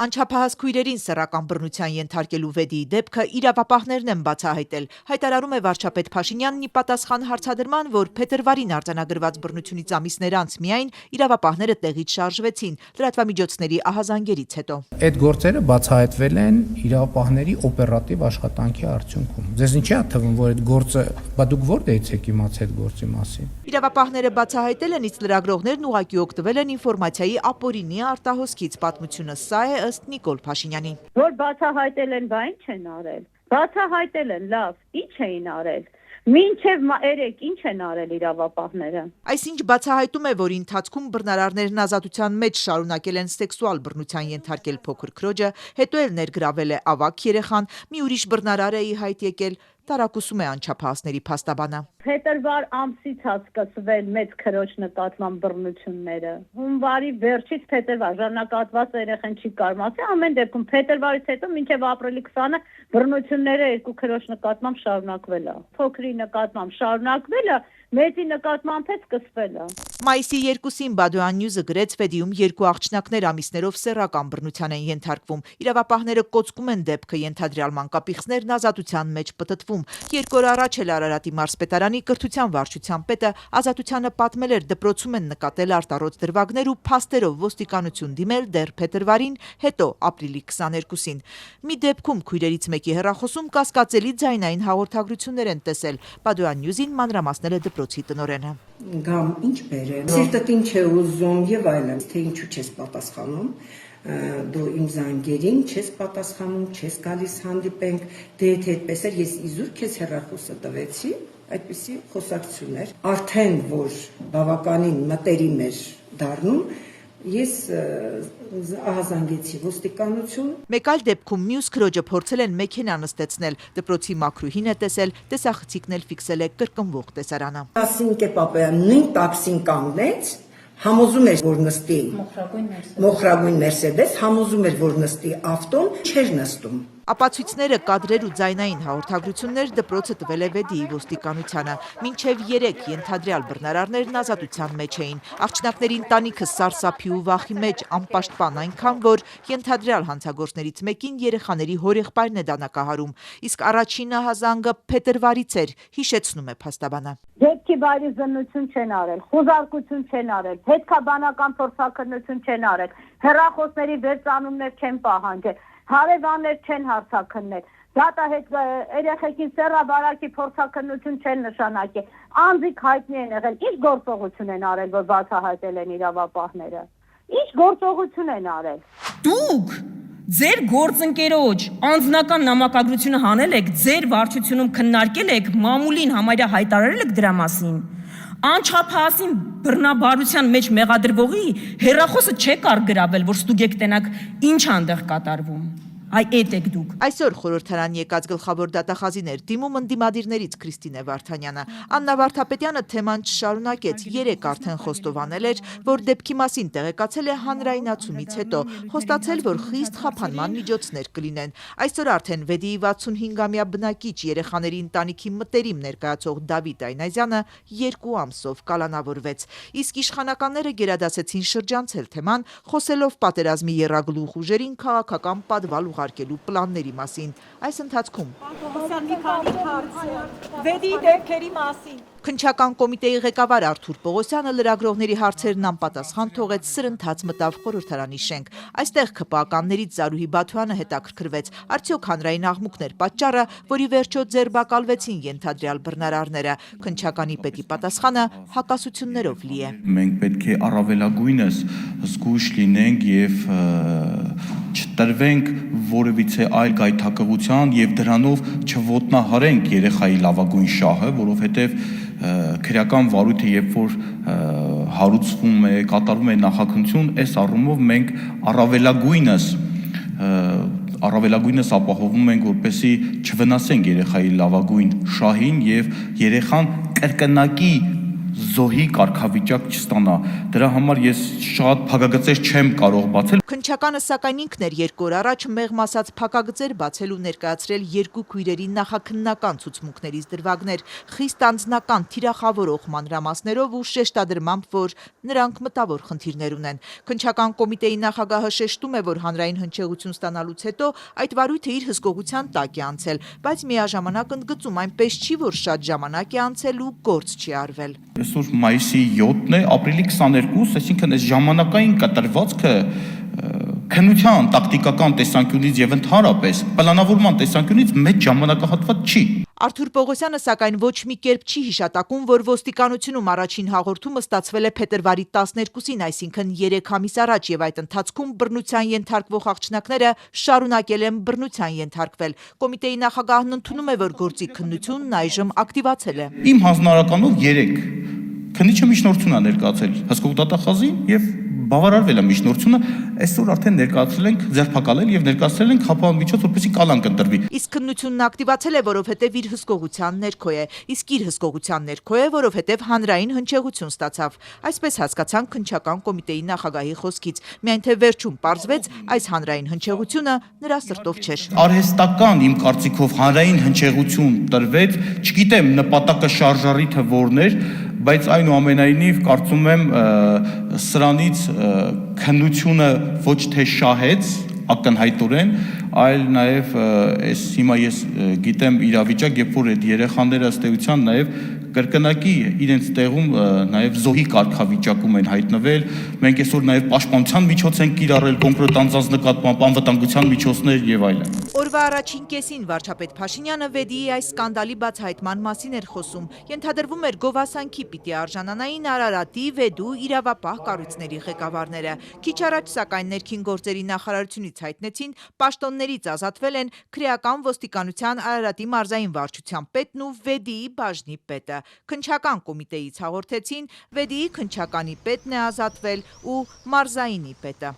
Անչափահաս քույրերին սեռական բռնության ենթարկելու վեդիի դեպքը իրավապահներն են բացահայտել, հայտարարում է վարչապետ Փաշինյանն ի պատասխան հարցադրման, որ փետրվարին արձանագրված բռնությունից ամիսներ անց միայն իրավապահները տեղից շարժվեցին լրատվամիջոցների ահազանգերից հետո։ Այդ գործերը բացահայտվել են իրավապահների օպերատիվ աշխատանքի արդյունքում։ Ձեզ ինչի՞ է թվում, որ այդ գործը, բա դուք որտեղից եք իմացել այդ գործի մասին։ Իրավապահները բացահայտել են, իսկ լրագրողներն ուղղակի օգտվել են ինֆորմացիայի ապօրինի արտահոսքից։ Պատմությունը սա է ըստ Նիկոլ Փաշինյանի։ Որ բացահայտել են, բա ինչ են արել։ Բացահայտել են, լավ, ինչ էին արել։ Մինչև երեք ինչ են արել իրավապահները։ Այսինչ բացահայտում է, որ ընթացքում բռնարարներն ազատության մեջ շարունակել են սեքսուալ բռնության ենթարկել փոքր քրոջը, հետո էլ ներգրավել է ավագ երեխան, մի ուրիշ բռնարար է ի հայտ եկել, տարակուսում է անչափահասների փաստաբանը։ Փետրվար ամսից է սկսվել մեծ քրոջ նկատմամբ բռնությունները։ Հունվարի վերջից փետրվար ժամանակատված երեխան չի կարող ասել, ամեն դեպքում փետրվարից հետո մինչև ապրիլի 20-ը բռնությունները երկու քրոջ նկատմամբ շարունակվել է։ Փոքրի նկատմամբ շարունակվել է, մեծի նկատմամբ է սկսվել է։ Մայիսի 2-ին Բադոյան Նյուզը գրեց վեդիում երկու աղջնակներ ամիսներով սեռական բռնության են ենթարկվում։ Իրավապահները կոծկում են դեպքը, ենթադրյալ մանկապիղծներն ազատության մեջ պտտվում։ 2 օր առաջ էլ Արարատի մարզպետարանի կրթության վարչության պետը ազատությանը պատմել էր դպրոցում են նկատել արտառոց դրվագներ ու փաստերով ոստիկանություն դիմել դեռ փետրվարին, հետո ապրիլի 22-ին։ Մի դեպքում քույրերից մեկի հեռախոսում կասկածելի ձայնային հաղորդագրություններ են տեսել։ Բադոյան Նյուզին մանրամասնել է դպրոցի տնօրենը։ Գամ ինչ բերեմ, սիրտդ ինչ է ուզում եւ այլն, թե ինչու չես պատասխանում, դու իմ զանգերին չես պատասխանում, չես գալիս հանդիպենք, դե եթե այդպես էր, ես իզուր քեզ հեռախոսը տվեցի, այդպիսի խոսակցություններ, արդեն որ բավականին մտերիմ էր դառնում, ես ահազանգեցի ոստիկանություն։ Մեկ այլ դեպքում մյուս քրոջը փորձել են մեքենա նստեցնել, դպրոցի մաքրուհին է տեսել, տեսախցիկն էլ ֆիքսել է կրկնվող տեսարանը։ Ասինք է պապայան նույն տաքսին կանգնեց, համոզում էր, որ նստի մոխրագույն Մերսեդես, համոզում էր, որ նստի ավտոն, չէր նստում։ Ապացույցները, կադրեր ու ձայնային հաղորդագրություններ դպրոցը տվել է վեդիի ոստիկանությանը։ Մինչև 3 ենթադրյալ բռնարարներն ազատության մեջ էին։ Աղջնակների ընտանիքը սարսափի ու վախի մեջ, անպաշտպան այնքան, որ ենթադրյալ հանցագործներից մեկին երեխաների հորեղբայրն է դանակահարում։ Իսկ առաջին ահազանգը փետրվարից էր, հիշեցնում է փաստաբանը։ Դեպքի բայրի զննություն չեն արել, խուզարկություն չեն արել, հետքաբանական փորձաքննություն չեն արել, հեռախոսների վերծանումներ չեն պահանջել, հարևաններ չեն հարցաքննել, դատահետ երեխեքին սեռաբարակի փորձաքննություն չեն նշանակել, անձիկ հայտնի են եղել, ինչ գործողություն են արել, որ բացահայտել են իրավապահները, ինչ գործողություն են արել։ Դուք ձեր գործընկերոջ անձնական նամակագրությունը հանել եք, ձեր վարչությունում քննարկել եք, մամուլին համարյա հայտարարել եք դրա մասին։ Անչափահասին բռնաբարության մեջ մեղադրվողի հեռախոսը չեք արգրավել, որ ստուգեք տենակ ինչ անդեղ կատարվում։ Այ էդ եք դուք։ Այսօր խորհրդարան եկած գլխավոր դատախազիներ դիմում ընդդիմադիրներից Քրիստինե Վարդանյանը։ Աննա Վարդապետյանը թեման չշարունակեց, 3 արդեն խոստովանել էր, որ դեպքի մասին տեղեկացել է հանրայնացումից հետո, խոստացել, որ խիստ խափանման միջոցներ կլինեն։ Այսօր արդեն վեդիի 65-ամյա բնակիչ երեխաների ընտանիքի մտերիմ ներկայացող Դավիթ Այնազյանը 2 ամսով կալանավորվեց։ Իսկ իշխանականները գերադասեցին շրջանցել թեման, խոսելով պատերազմի եռագլուխ ուժերին քաղաքական պատվալ ուղարկելու պլանների մասին։ Այս ընթացքում վեդիի դեպքերի մասին Քննչական կոմիտեի ղեկավար Արթուր Պողոսյանը լրագրողների հարցերն անպատասխան թողեց, սրընթաց մտավ խորհրդարանի շենք։ Այստեղ ՔՊԱ-ականներից Զարուհի Բաթոյանը հետաքրքրվեց, արդյոք հանրային աղմուկներ պատճառը, որի վերջո ձերբակալվեցին ենթադրյալ բռնարարները։ Քննչականի պետի պատասխանը հակասություններով լի է։ Մենք պետք է առավելագույնս զգույշ լինենք եւ չտրվենք որևիցե այլ գայթակղության եւ դրանով չոտնահարենք երեխայի լավագույն շահը, որովհետեւ քրեական վարույթը երբ որ հարուցվում է, կատարվում է նախաքննություն, այս առումով մենք առավելագույնս ապահովում ենք, որպեսզի չվնասենք երեխայի լավագույն շահին եւ երեխան կրկնակի զոհի կարգավիճակ չստանա։ Դրա համար ես շատ փակագծեր չեմ կարող բացել։ Քննչականը սակայն ինքն էր 2 օր առաջ մեղմ ասած փակագծեր բացել ու ներկայացրել 2 քույրերի նախաքննական ցուցմունքներից դրվագներ, խիստ անձնական թիրախավորող մանրամասներով ու շեշտադրմամբ, որ նրանք մտավոր խնդիրներ ունեն։ Քննչական կոմիտեի նախագահը շեշտում է, որ հանրային հնչեղություն ստանալուց հետո այդ վարույթը իր հսկողության տակ է անցել, բայց միաժամանակ ընդգծում այնպես չի, որ շատ ժամանակ է անցել ու գործ չի արվել։ Այսօր մայիսի 7-ն է, ապրիլի 22, այսինքն այս ժամանակային կտրվածքը քննության տակտիկական տեսանկյունից եւ ընդհանրապես պլանավորման տեսանկյունից մեծ ժամանակահատված չի։ Արթուր Պողոսյանը սակայն ոչ մի կերպ չի հիշատակում, որ ոստիկանությունում առաջին հաղորդումը ստացվել է փետրվարի 12-ին, այսինքն 3 ամիս առաջ, եւ այդ ընթացքում բռնության ենթարկվող աղջնակները շարունակել են բռնության ենթարկվել։ Կոմիտեի նախագահն ընդունում է, որ գործի քննությունն այժմ ակտիվացել է։ Իմ հանձնարարականով 3 քննիչը միջնորդություն է ներկայացել հսկող դատախազին եւ բավարարվել է միջնորդությունը, այսօր արդեն ներկայացրել ենք ձերբակալել եւ ներկայացրել ենք հապաղ միջոց, որպեսզի կալանք ընտրվի։ Իսկ քննությունն ակտիվացել է, որովհետեւ իր հսկողության ներքո է, իսկ իր հսկողության ներքո է, որովհետեւ հանրային հնչեղություն ստացավ։ Այսպես հասկացան քննչական կոմիտեի նախագահի խոսքից, միայն թե վերջում պարզվեց, այս հանրային հնչեղությունը նրա սրտով չէր։ Արհեստական իմ կարծիքով հանրային հնչեղություն տրվեց, չգիտեմ նպատակը շարժառիթը որն էր, բայց այնուամենայնիվ կարծում եմ սրանից քննությունը ոչ թե շահեց ակնհայտորեն, այլ նաև այս հիմա ես գիտեմ իրավիճակ, երբ որ այդ երեխաները ըստ էության նաև կրկնակի իրենց տեղում նաև զոհի կարգավիճակում են հայտնվել։ Մենք այսօր նաև պաշտպանության միջոց ենք կիրառել կոնկրետ անձանց նկատմամբ անվտանգության միջոցներ եւ այլն։ Օրվա առաջին կեսին վարչապետ Փաշինյանը վեդիի այս սկանդալի բացահայտման մասին էր խոսում։ Ենթադրվում էր գովասանքի պիտի արժանանային Արարատի, Վեդու իրավապահ կառույցների ղեկավարները։ Քիչ առաջ սակայն ներքին գործերի նախարարությունից հայտնեցին, պաշտոններից ազատվել են քրեական ոստիկանության Արարատի մարզային վարչության պետն ու Վեդիի բաժնի պետը։ Քննչական կոմիտեից հաղորդեցին, Վեդիի քննչականի պետն է ազատվել ու մարզայինի պետը։